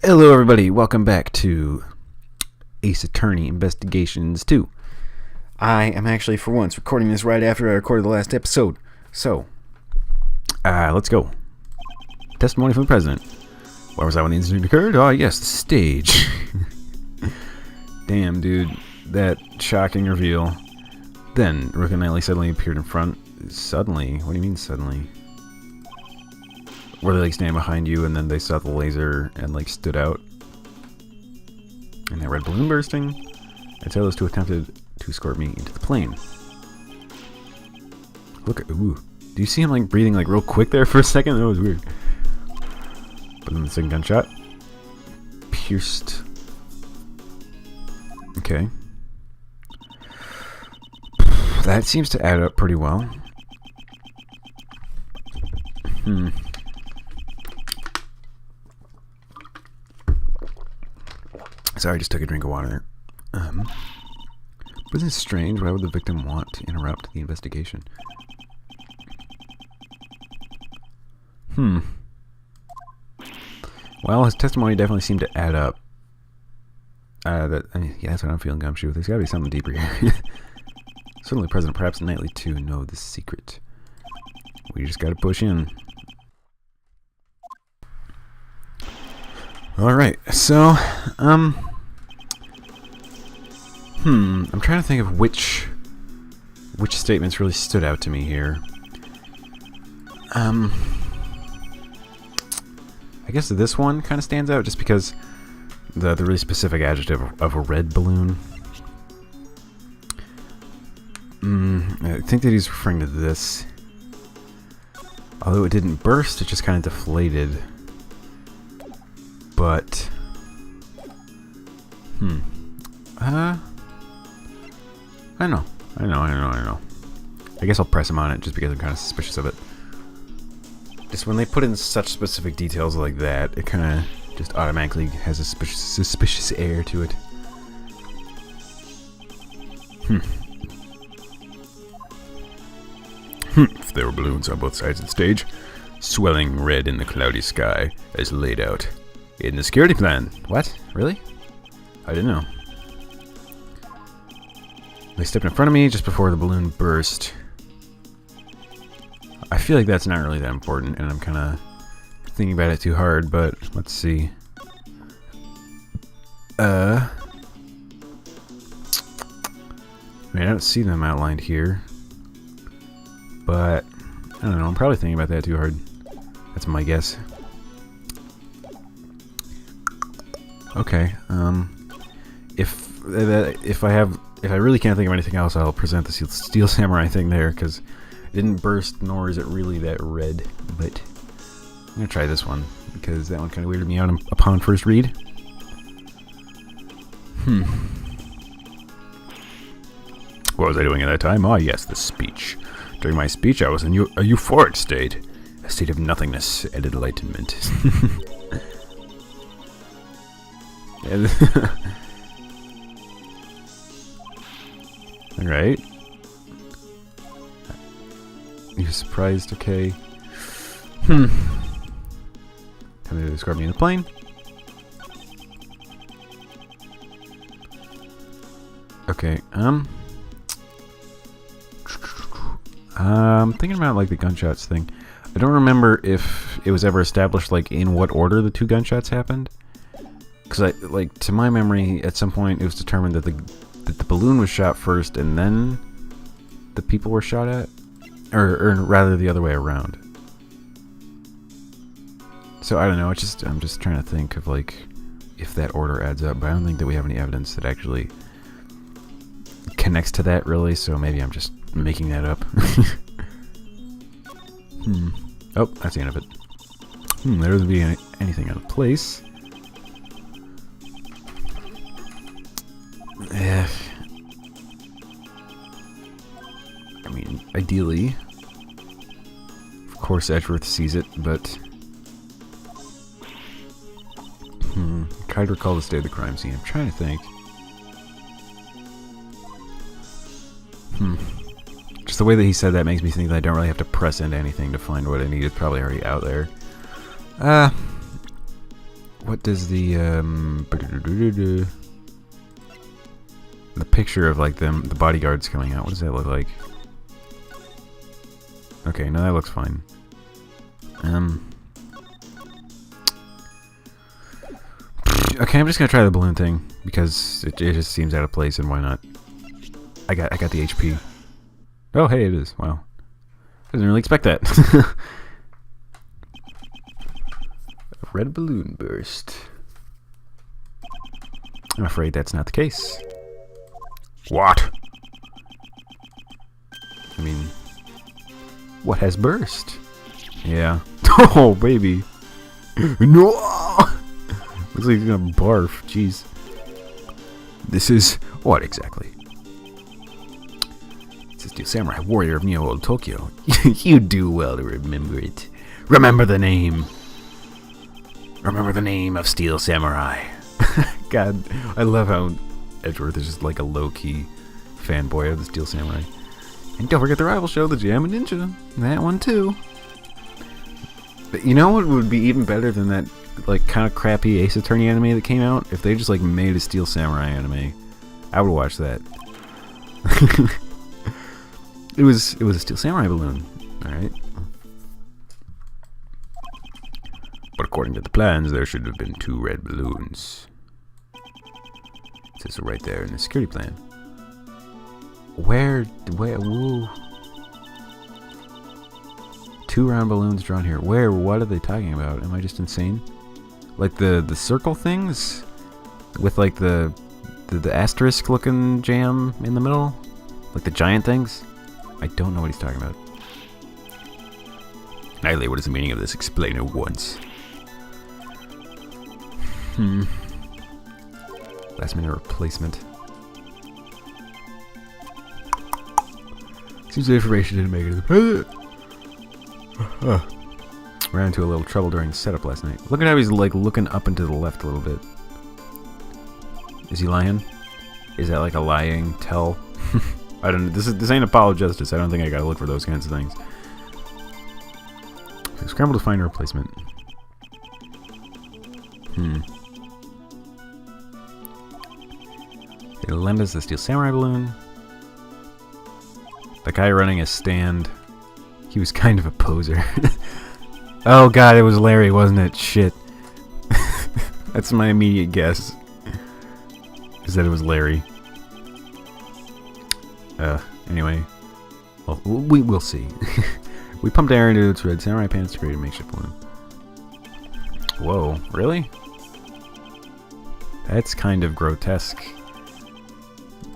Hello everybody, welcome back to Ace Attorney Investigations 2. I am actually, for once, recording this right after I recorded the last episode. So, let's go. Testimony from the President. Where was I when the incident occurred? Oh yes, the stage. Damn, dude. That shocking reveal. Then, Rook and Knightley suddenly appeared in front. Suddenly? What do you mean suddenly? Where they like stand behind you and then they saw the laser and like stood out. And that red balloon bursting. I tell those two attempted to escort me into the plane. Look at, ooh. Do you see him like breathing like real quick there for a second? That was weird. But then the second gunshot pierced. Okay. That seems to add up pretty well. Sorry, I just took a drink of water there. Wasn't it strange? Why would the victim want to interrupt the investigation? Well, his testimony definitely seemed to add up. Yeah, that's what I'm feeling, Gumshoe. There's gotta be something deeper here. Certainly President, perhaps Knightley too, know the secret. We just gotta push in. Alright, so, I'm trying to think of which statements really stood out to me here. I guess this one kind of stands out just because the really specific adjective of a red balloon. I think that he's referring to this. Although it didn't burst, it just kind of deflated. But, I know. I guess I'll press him on it just because I'm kind of suspicious of it. Just when they put in such specific details like that, it kind of just automatically has a suspicious air to it. If there were balloons on both sides of the stage, swelling red in the cloudy sky, as laid out in the security plan. What? Really? I didn't know. They stepped in front of me just before the balloon burst. I feel like that's not really that important, and I'm kind of thinking about it too hard, but let's see. I mean, I don't see them outlined here. But, I don't know, I'm probably thinking about that too hard. That's my guess. Okay, if I really can't think of anything else, I'll present the Steel Samurai thing there, because it didn't burst, nor is it really that red. But I'm gonna try this one, because that one kind of weirded me out upon first read. What was I doing at that time? Ah, yes, the speech. During my speech, I was in a euphoric state. A state of nothingness and enlightenment. Alright. You're surprised, okay. Time to escort me in the plane. Okay, I'm thinking about like the gunshots thing. I don't remember if it was ever established like in what order the two gunshots happened. Because to my memory, at some point it was determined that the balloon was shot first and then the people were shot at, or rather the other way around. So I don't know. I'm just trying to think of like if that order adds up, but I don't think that we have any evidence that actually connects to that really. So maybe I'm just making that up. Oh, that's the end of it. There doesn't be anything out of place. I mean, ideally, of course, Edgeworth sees it, but try to recall the state of the crime scene. I'm trying to think. Just the way that he said that makes me think that I don't really have to press into anything to find what I need. It's probably already out there. what does the picture of like them, the bodyguards coming out, what does that look like? Okay, no, that looks fine. Okay, I'm just gonna try the balloon thing because it just seems out of place, and why not? I got the HP. Oh, hey, it is. Wow, I didn't really expect that. A red balloon burst. I'm afraid that's not the case. What? I mean, what has burst? Yeah. Oh, baby. No! Looks like he's gonna barf. Jeez. This is... what exactly? It's a Steel Samurai, warrior of Neo Old Tokyo. You do well to remember it. Remember the name. Remember the name of Steel Samurai. God, I love how Edgeworth is just like a low-key fanboy of the Steel Samurai. And don't forget the rival show, the Jammin' Ninja. That one too. But you know what would be even better than that, like, kind of crappy Ace Attorney anime that came out? If they just like made a Steel Samurai anime, I would watch that. It was a Steel Samurai balloon. All right. But according to the plans, there should have been 2 red balloons. It says right there in the security plan. Where, whoa. 2 round balloons drawn here. Where, what are they talking about? Am I just insane? Like the circle things? With like the asterisk looking jam in the middle? Like the giant things? I don't know what he's talking about. Nightly, what is the meaning of this? Explain it once. Last minute replacement. Seems the information didn't make it. Ran into a little trouble during setup last night. Look at how he's like looking up and to the left a little bit. Is he lying? Is that like a lying tell? I don't know. This ain't Apollo Justice. I don't think I gotta look for those kinds of things. Okay, scramble to find a replacement. They lend us the Steel Samurai balloon. The guy running a stand, he was kind of a poser. Oh god, it was Larry, wasn't it? Shit. That's my immediate guess. Is that it was Larry. Anyway. Well, we'll see. We pumped air into its red samurai pants to create a makeshift balloon. Whoa, really? That's kind of grotesque.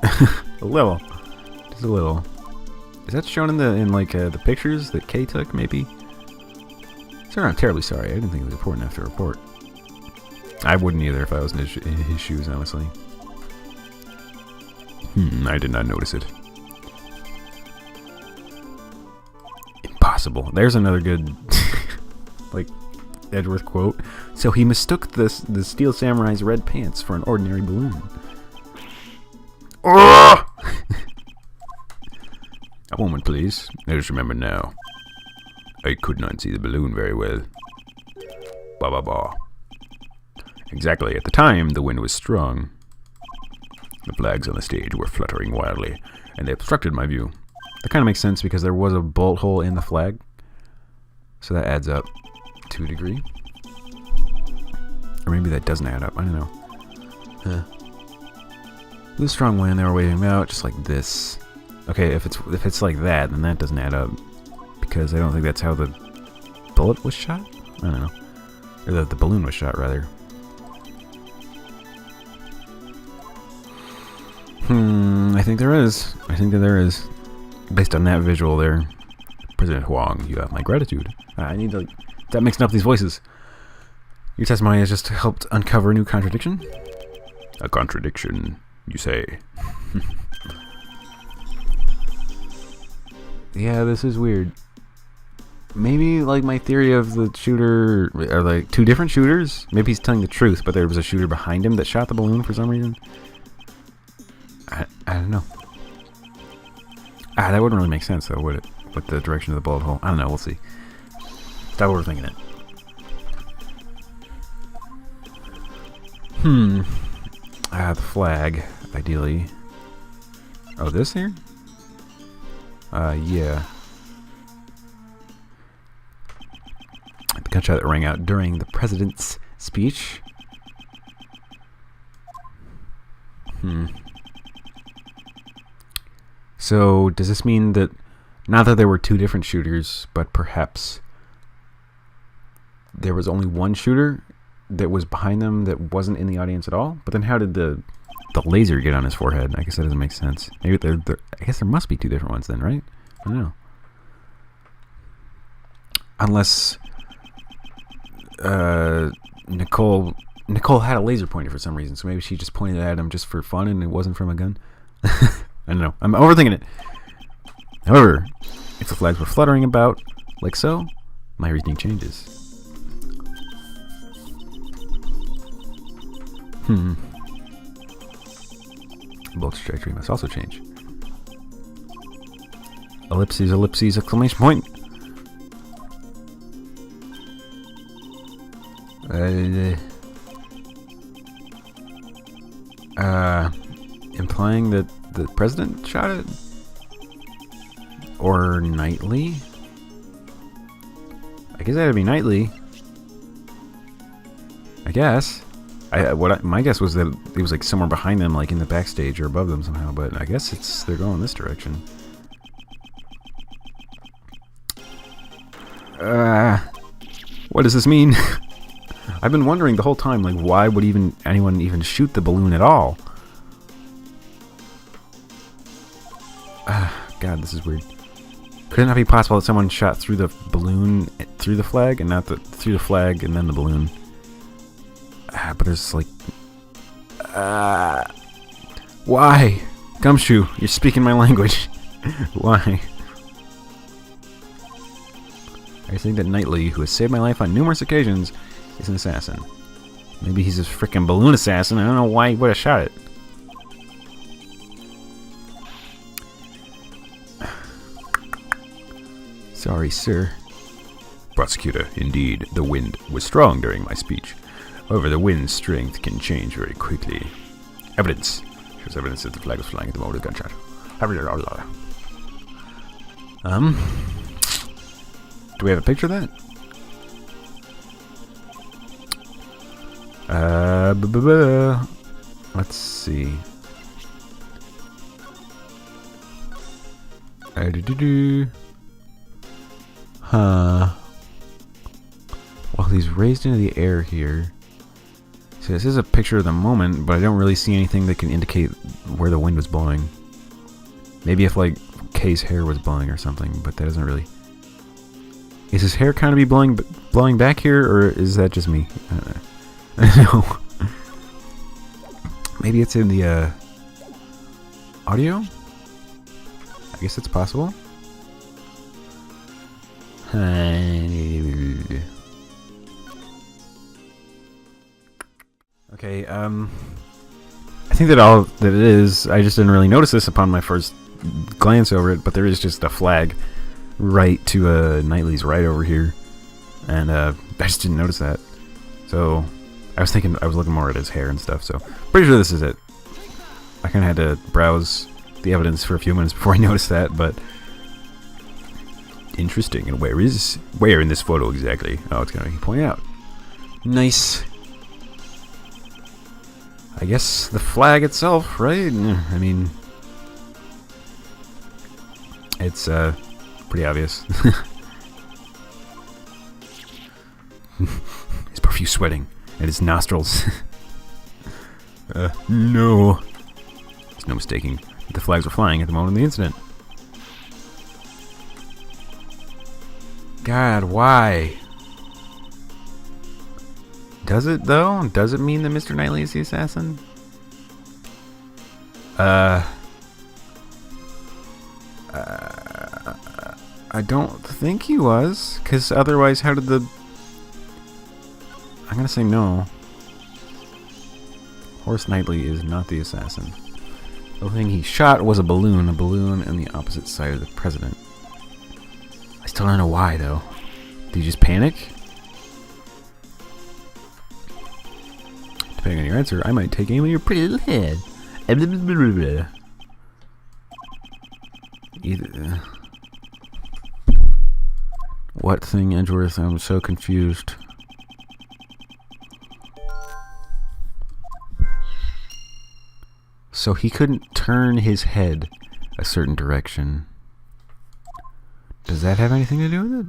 A little. Just a little. Is that shown in the pictures that Kay took, maybe? Sir, I'm terribly sorry. I didn't think it was important enough to report. I wouldn't either if I was in his shoes, honestly. I did not notice it. Impossible. There's another good, like, Edgeworth quote. So he mistook the Steel Samurai's red pants for an ordinary balloon. A moment, please. I just remember now. I could not see the balloon very well. Ba ba ba. Exactly. At the time, the wind was strong. The flags on the stage were fluttering wildly, and they obstructed my view. That kind of makes sense because there was a bolt hole in the flag. So that adds up to a degree. Or maybe that doesn't add up. I don't know. With a strong wind, they were waving them out just like this. Okay, if it's like that, then that doesn't add up. Because I don't think that's how the bullet was shot? I don't know. Or the balloon was shot, rather. I think there is. I think that there is. Based on that visual there. President Huang, you have my gratitude. I need to... Stop mixing up these voices. Your testimony has just helped uncover a new contradiction? A contradiction, you say? Yeah, this is weird. Maybe, like, my theory of the shooter are, like, 2 different shooters? Maybe he's telling the truth, but there was a shooter behind him that shot the balloon for some reason? I don't know. That wouldn't really make sense, though, would it? With the direction of the bullet hole. I don't know, we'll see. Stop overthinking it. The flag, ideally. Oh, this here? Yeah. The gunshot that rang out during the president's speech. So, does this mean that, not that there were two different shooters, but perhaps there was only one shooter that was behind them that wasn't in the audience at all? But then how did the laser get on his forehead? I guess that doesn't make sense. Maybe I guess there must be two different ones then, right? I don't know. Unless Nicole had a laser pointer for some reason, so maybe she just pointed at him just for fun and it wasn't from a gun. I don't know. I'm overthinking it. However, if the flags were fluttering about, like so, my reasoning changes. Bolt's trajectory must also change. Ellipses, ellipses, exclamation point! Implying that the president shot it? Or Knightley? I guess that'd be Knightley. I guess. My guess was that it was like somewhere behind them, like in the backstage or above them somehow, but I guess they're going this direction. What does this mean? I've been wondering the whole time, like, why would anyone even shoot the balloon at all? God, this is weird. Could it not be possible that someone shot through the balloon, through the flag, and not through the flag and then the balloon? But there's like... why? Gumshoe, you're speaking my language. Why? I think that Knightley, who has saved my life on numerous occasions, is an assassin. Maybe he's a freaking balloon assassin. I don't know why he would have shot it. Sorry, sir. Prosecutor, indeed, the wind was strong during my speech. However, the wind's strength can change very quickly. Evidence. Shows evidence that the flag was flying at the moment of the gunshot. Do we have a picture of that? Let's see. Well, he's raised into the air here. So this is a picture of the moment, but I don't really see anything that can indicate where the wind was blowing. Maybe if, like, Kay's hair was blowing or something, but that doesn't really... Is his hair kind of be blowing back here, or is that just me? I don't know. Maybe it's in the audio? I guess it's possible. Okay, I think that all that it is, I just didn't really notice this upon my first glance over it, but there is just a flag right to Knightley's right over here, and I just didn't notice that. So I was looking more at his hair and stuff, so pretty sure this is it. I kind of had to browse the evidence for a few minutes before I noticed that, but interesting. And where in this photo exactly? Oh, it's gonna point out. Nice. I guess the flag itself, right? I mean, it's pretty obvious. His profuse sweating and his nostrils. No. There's no mistaking that the flags were flying at the moment of the incident. God, why? Does it, though? Does it mean that Mr. Knightley is the assassin? I don't think he was, because otherwise how did the... I'm gonna say no. Horace Knightley is not the assassin. The thing he shot was a balloon on the opposite side of the president. I still don't know why, though. Did he just panic? Depending on your answer, I might take aim at your pretty little head. Either. What thing, Edgeworth? I'm so confused. So he couldn't turn his head a certain direction. Does that have anything to do with it?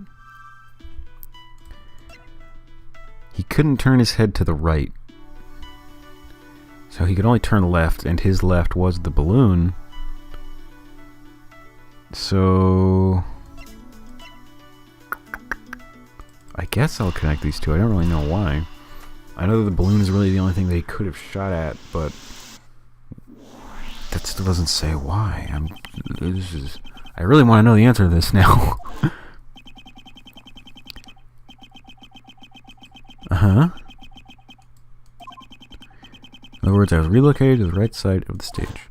He couldn't turn his head to the right. So he could only turn left, and his left was the balloon. So I guess I'll connect these two. I don't really know why. I know that the balloon is really the only thing they could have shot at, but that still doesn't say why. I really want to know the answer to this now. Uh-huh. In other words, I was relocated to the right side of the stage.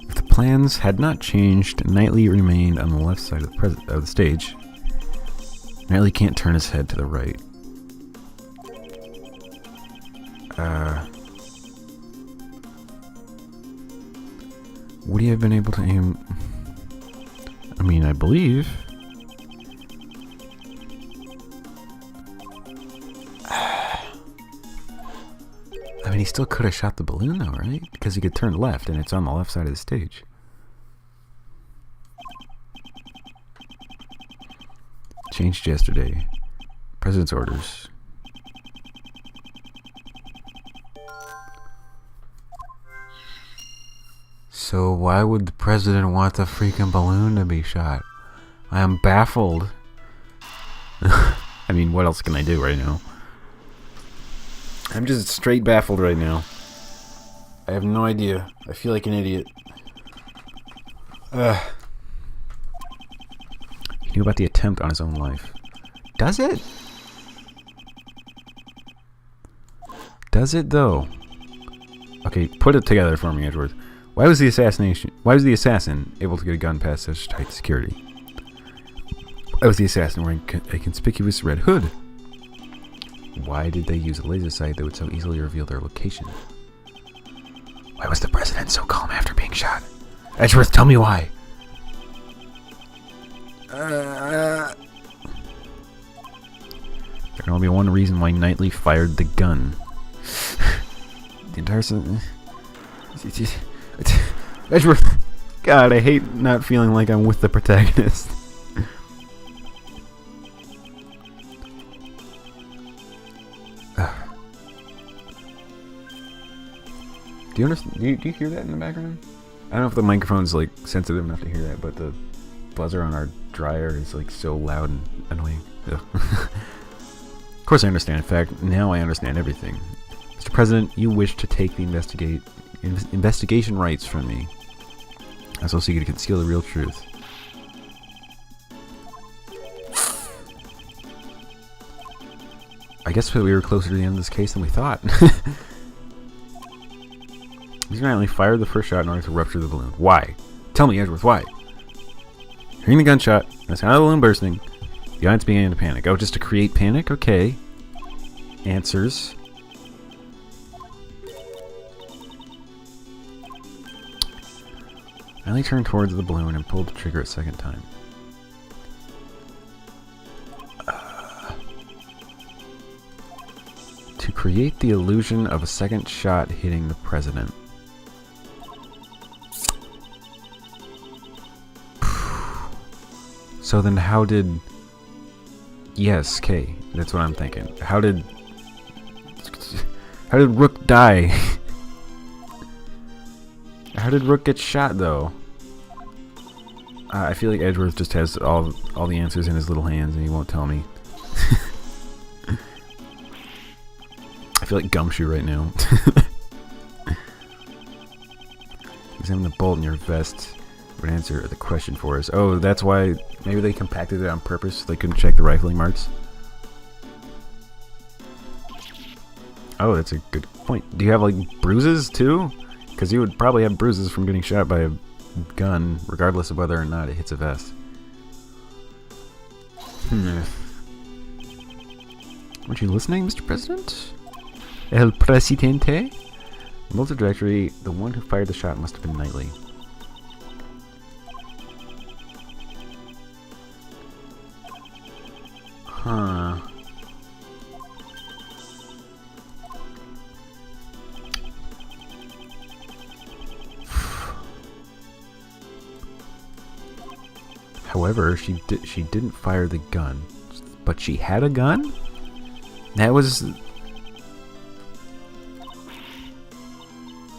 If the plans had not changed, Knightley remained on the left side of the stage. Knightley can't turn his head to the right. Would he have been able to aim? I mean, I believe. I mean, he still could have shot the balloon though, right? Because he could turn left and it's on the left side of the stage. Changed yesterday. President's orders. So why would the president want the freaking balloon to be shot? I am baffled. I mean, what else can I do right now? I'm just straight baffled right now. I have no idea. I feel like an idiot. He knew about the attempt on his own life. Does it? Does it though? Okay, put it together for me, Edgeworth. Why was the assassin able to get a gun past such tight security? Why was the assassin wearing a conspicuous red hood? Why did they use a laser sight that would so easily reveal their location? Why was the president so calm after being shot? Edgeworth, tell me why. There can only be one reason why Knightley fired the gun. The entire Edgeworth, God, I hate not feeling like I'm with the protagonist. Do you understand? Do you hear that in the background? I don't know if the microphone's like sensitive enough to hear that, but the buzzer on our dryer is like so loud and annoying. Of course I understand. In fact, now I understand everything. Mr. President, you wish to take the investigation rights from me. I also seek to conceal the real truth. I guess we were closer to the end of this case than we thought. Mr. Knightley fired the first shot in order to rupture the balloon. Why? Tell me, Edgeworth, why? Hearing the gunshot and the sound of the balloon bursting, the audience began to panic. Oh, just to create panic? Okay. Answers. Knightley turned towards the balloon and pulled the trigger a second time. To create the illusion of a second shot hitting the president. So then how did... Yes, K. That's what I'm thinking. How did Rook die? How did Rook get shot, though? I feel like Edgeworth just has all the answers in his little hands and he won't tell me. I feel like Gumshoe right now. Examine the bolt in your vest. Would answer the question for us. Oh, that's why maybe they compacted it on purpose so they couldn't check the rifling marks. Oh, that's a good point. Do you have like bruises too? Because you would probably have bruises from getting shot by a gun, regardless of whether or not it hits a vest. Weren't you listening, Mr. President? El Presidente? Multi-directory, the one who fired the shot must have been Knightley. Huh. However, she didn't fire the gun, but she had a gun? That was...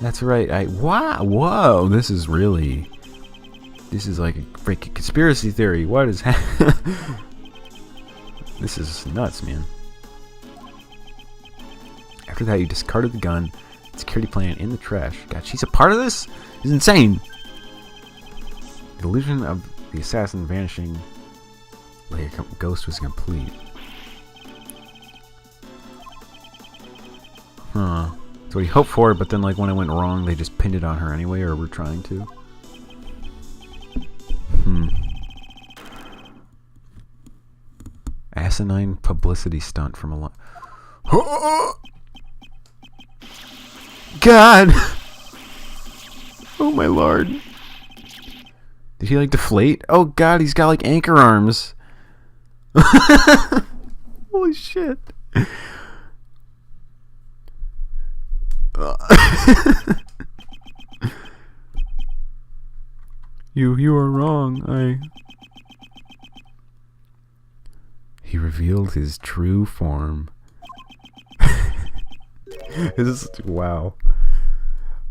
That's right. Wow, whoa, this is like a freaking conspiracy theory. What is happening? This is nuts, man. After that, you discarded the gun, security plan in the trash. God, she's a part of this? It's insane. The illusion of the assassin vanishing like a ghost was complete. Huh. That's what he hoped for, but then like when it went wrong, they just pinned it on her anyway, or were trying to. Asinine publicity stunt from a lot. God! Oh my lord. Did he like deflate? Oh god, he's got like anchor arms. Holy shit. You are wrong. He revealed his true form. Wow.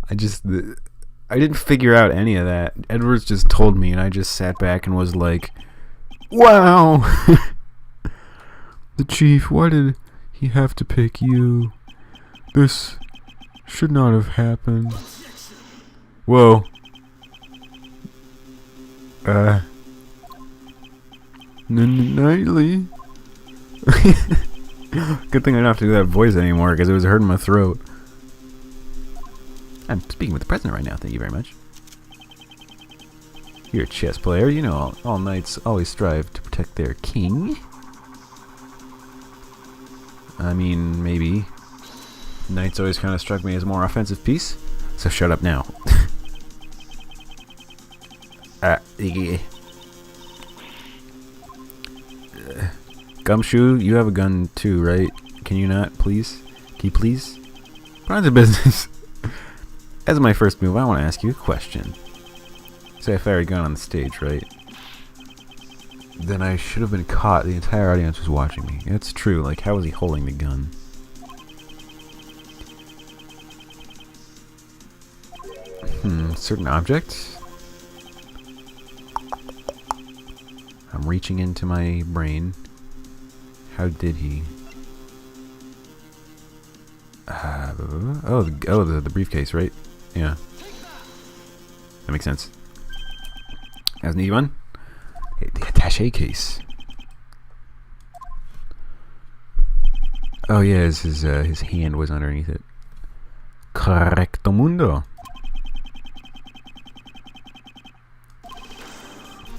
I didn't figure out any of that. Edwards just told me, and I just sat back and was like, wow. The chief, why did he have to pick you? This should not have happened. Whoa. Nightly. Good thing I don't have to do that voice anymore, because it was hurting my throat. I'm speaking with the president right now, thank you very much. You're a chess player, you know all knights always strive to protect their king. I mean, maybe. Knights always kind of struck me as a more offensive piece, so shut up now. Gumshoe, you have a gun too, right? Can you not, please? Can you please? Put on to business. As my first move, I want to ask you a question. Say I fire a gun on the stage, right? Then I should have been caught. The entire audience was watching me. It's true. Like, how was he holding the gun? Certain object? I'm reaching into my brain. How did he? The briefcase, right? Yeah. That makes sense. That's an easy one. The attaché case. Oh yeah, his hand was underneath it. Correcto mundo.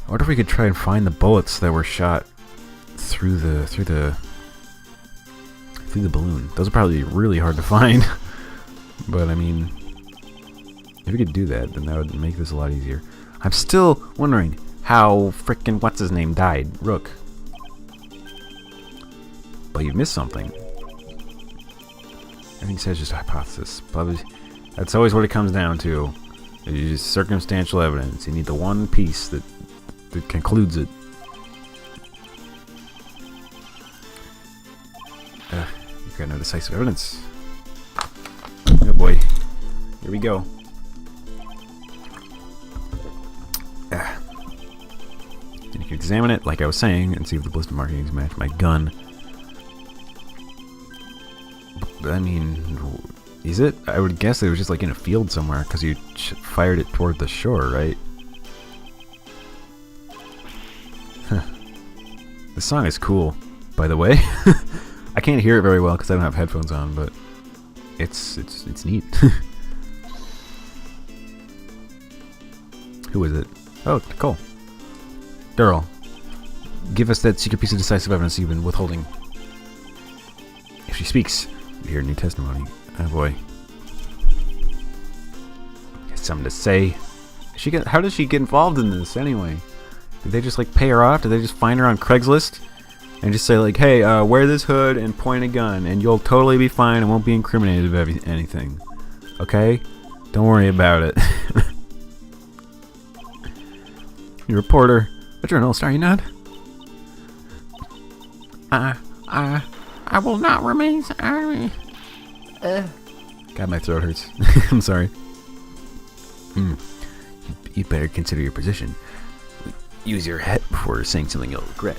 I wonder if we could try and find the bullets that were shot through the balloon. Those are probably really hard to find. But I mean, if we could do that, then that would make this a lot easier. I'm still wondering how frickin' what's his name died, Rook. But you missed something. Everything says just a hypothesis. But that's always what it comes down to. It's just circumstantial evidence. You need the one piece that concludes it. You've got no decisive evidence. Oh boy. Here we go. And you can examine it, like I was saying, and see if the ballistic markings match my gun. I mean, is it? I would guess it was just like in a field somewhere, because you fired it toward the shore, right? Huh. This song is cool, by the way. I can't hear it very well because I don't have headphones on, but it's neat. Who is it? Oh, Nicole. Daryl, give us that secret piece of decisive evidence you've been withholding. she speaks, we hear new testimony. Oh boy. Got something to say. How does she get involved in this anyway? Did they just like pay her off? Did they just find her on Craigslist and just say like, hey, wear this hood and point a gun and you'll totally be fine and won't be incriminated of anything. Okay? Don't worry about it. You reporter, a journalist, are you not? I will not remain silent. God, my throat hurts. I'm sorry. You better consider your position. Use your head before saying something you'll regret.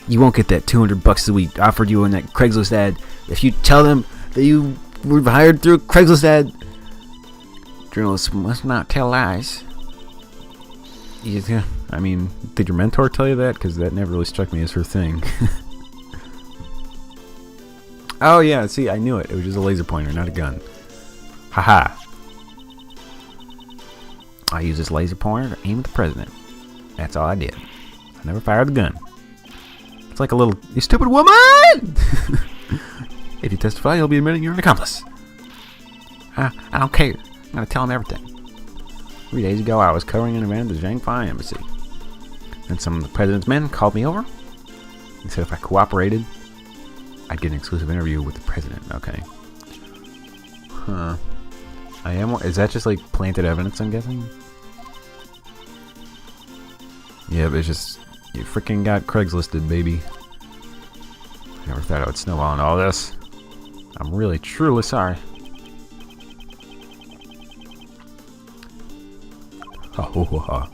You won't get that $200 that we offered you in that Craigslist ad if you tell them that you were hired through a Craigslist ad. Journalists must not tell lies. Yeah, I mean, did your mentor tell you that? Because that never really struck me as her thing. Oh yeah, see, I knew it. It was just a laser pointer, not a gun. Haha. I used this laser pointer to aim at the president. That's all I did. I never fired the gun. It's like a little, you stupid woman! If you testify, you'll be admitting you're an accomplice. I don't care. I'm gonna tell him everything. 3 days ago, I was covering an event at the Zhangfei embassy. And some of the president's men called me over. He said if I cooperated, I'd get an exclusive interview with the president. Okay. Huh. Is that just like planted evidence, I'm guessing? Yeah, but it's just, you freaking got Craigslisted, baby. I never thought I would snowball in all this. I'm really, truly sorry. Oh,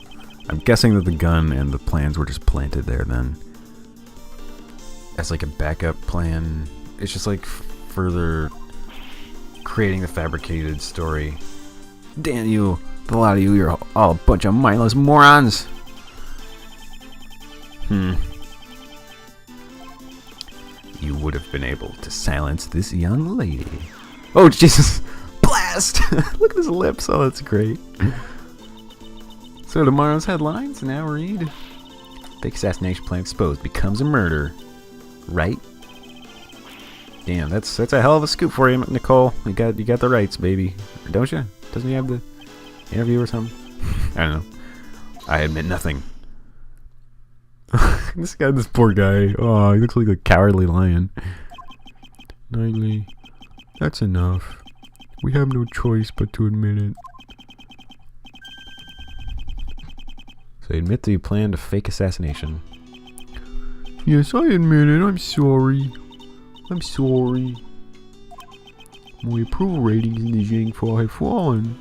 I'm guessing that the gun and the plans were just planted there then. As like a backup plan. It's just like further creating the fabricated story. Damn you, a lot of you, you're all a bunch of mindless morons. You would have been able to silence this young lady. Oh, Jesus. Blast! Look at his lips. Oh, that's great. So tomorrow's headlines, now read. Fake assassination plan exposed, becomes a murder. Right? Damn, that's a hell of a scoop for you, Nicole. You got the rights, baby. Don't you? Doesn't he have the interview or something? I don't know. I admit nothing. This poor guy. Oh, he looks like a cowardly lion. Nightly, that's enough. We have no choice but to admit it. So admit that you planned a fake assassination. Yes, I admit it. I'm sorry. I'm sorry. My approval ratings in the Zhangfei have fallen.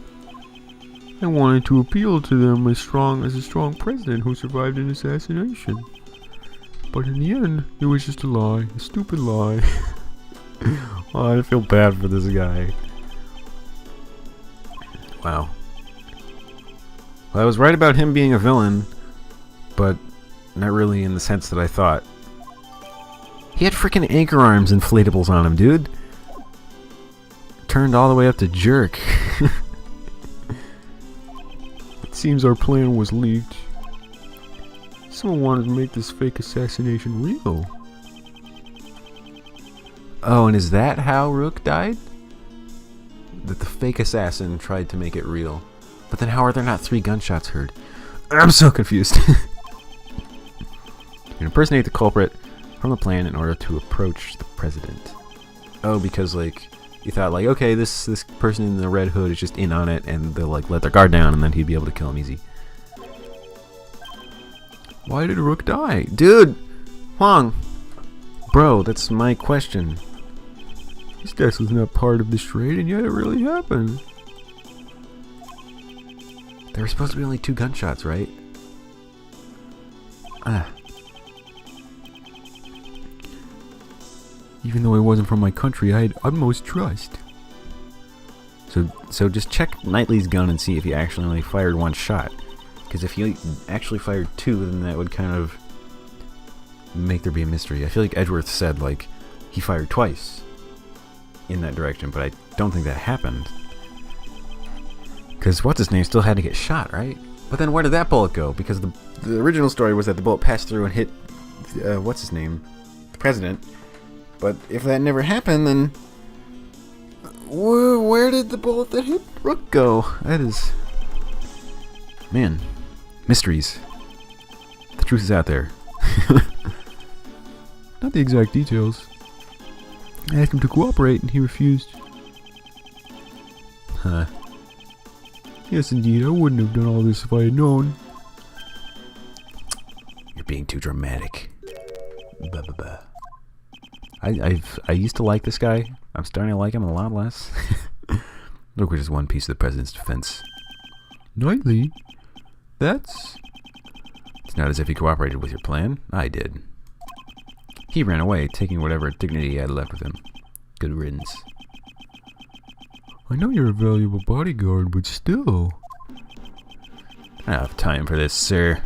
I wanted to appeal to them as a strong president who survived an assassination. But in the end, it was just a lie. A stupid lie. Oh, I feel bad for this guy. Wow. Well, I was right about him being a villain, but not really in the sense that I thought. He had freaking anchor arms inflatables on him, dude. Turned all the way up to jerk. It seems our plan was leaked. Someone wanted to make this fake assassination real. Oh, and is that how Rook died? That the fake assassin tried to make it real. But then how are there not 3 gunshots heard? I'm so confused. You impersonate the culprit from the plan in order to approach the president. Oh, because like you thought like, okay, this person in the red hood is just in on it and they'll like let their guard down and then he'd be able to kill him easy. Why did Rook die? Dude! Huang! Bro, that's my question. This death was not part of the charade and yet it really happened. There were supposed to be only 2 gunshots, right? Even though it wasn't from my country, I had utmost trust. So just check Knightley's gun and see if he actually only fired 1 shot. Because if he actually fired 2, then that would kind of make there be a mystery. I feel like Edgeworth said, like, he fired twice in that direction, but I don't think that happened. Because what's-his-name still had to get shot, right? But then where did that bullet go? Because the original story was that the bullet passed through and hit, what's-his-name? The president. But if that never happened, then where did the bullet that hit Rook go? That is... Man. Mysteries. The truth is out there. Not the exact details. I asked him to cooperate and he refused. Huh. Yes, indeed. I wouldn't have done all this if I had known. You're being too dramatic. Bah, bah, bah. I used to like this guy. I'm starting to like him a lot less. Look, we're just one piece of the president's defense. Knightley? That's... It's not as if he cooperated with your plan. I did. He ran away, taking whatever dignity he had left with him. Good riddance. I know you're a valuable bodyguard, but still... I don't have time for this, sir.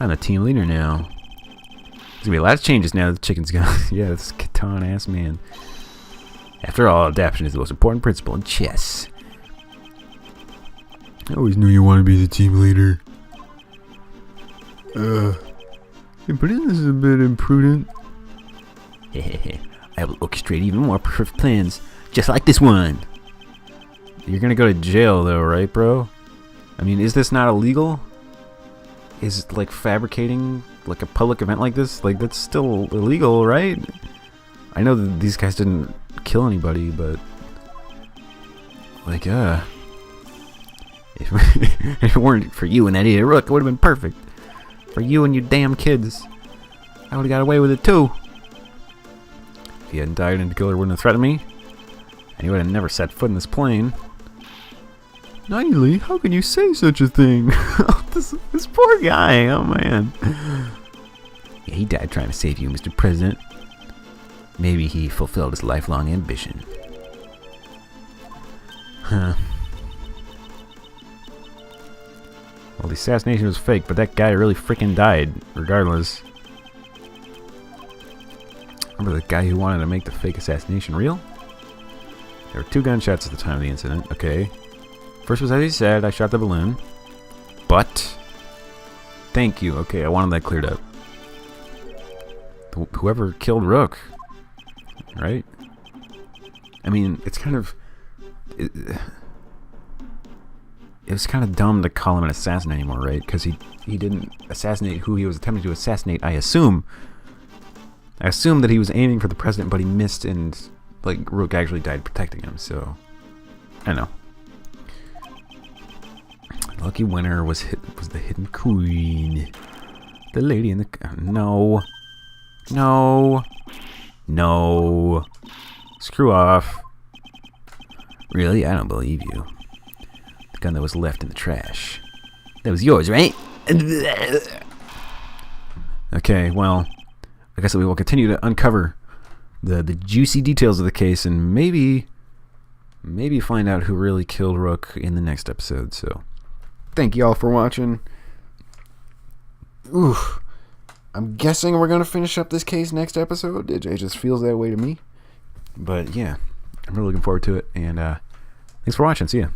I'm a team leader now. There's gonna be a lot of changes now that the chicken's gone. Yeah, this Catan-ass man. After all, adaptation is the most important principle in chess. I always knew you wanted to be the team leader. But isn't this a bit imprudent? I will orchestrate even more perfect plans, just like this one. You're gonna go to jail though, right, bro? I mean, is this not illegal? Is like fabricating like a public event like this, like that's still illegal, right? I know that these guys didn't kill anybody, but like if it weren't for you and that idiot Rook, it would have been perfect. For you and your damn kids, I would have got away with it too. If he hadn't died and the killer wouldn't have threatened me, and he would have never set foot in this plane. Knightley, how can you say such a thing? this poor guy, oh man. Yeah, he died trying to save you, Mr. President. Maybe he fulfilled his lifelong ambition. Huh. Well, the assassination was fake, but that guy really freaking died, regardless. Remember the guy who wanted to make the fake assassination real? There were 2 gunshots at the time of the incident. Okay. First was as he said, I shot the balloon. But... Thank you. Okay, I wanted that cleared up. Whoever killed Rook. Right? I mean, it's kind of... It was kind of dumb to call him an assassin anymore, right? Because he didn't assassinate who he was attempting to assassinate, I assume. I assume that he was aiming for the president, but he missed and, like, Rook actually died protecting him, so... I don't know. Lucky winner was the hidden queen. The lady in the... No. No. No. Screw off. Really? I don't believe you. The gun that was left in the trash. That was yours, right? Okay, well, like I said, we will continue to uncover the juicy details of the case and maybe find out who really killed Rook in the next episode. So, thank you all for watching. Oof. I'm guessing we're going to finish up this case next episode. It just feels that way to me. But yeah, I'm really looking forward to it. And thanks for watching. See ya.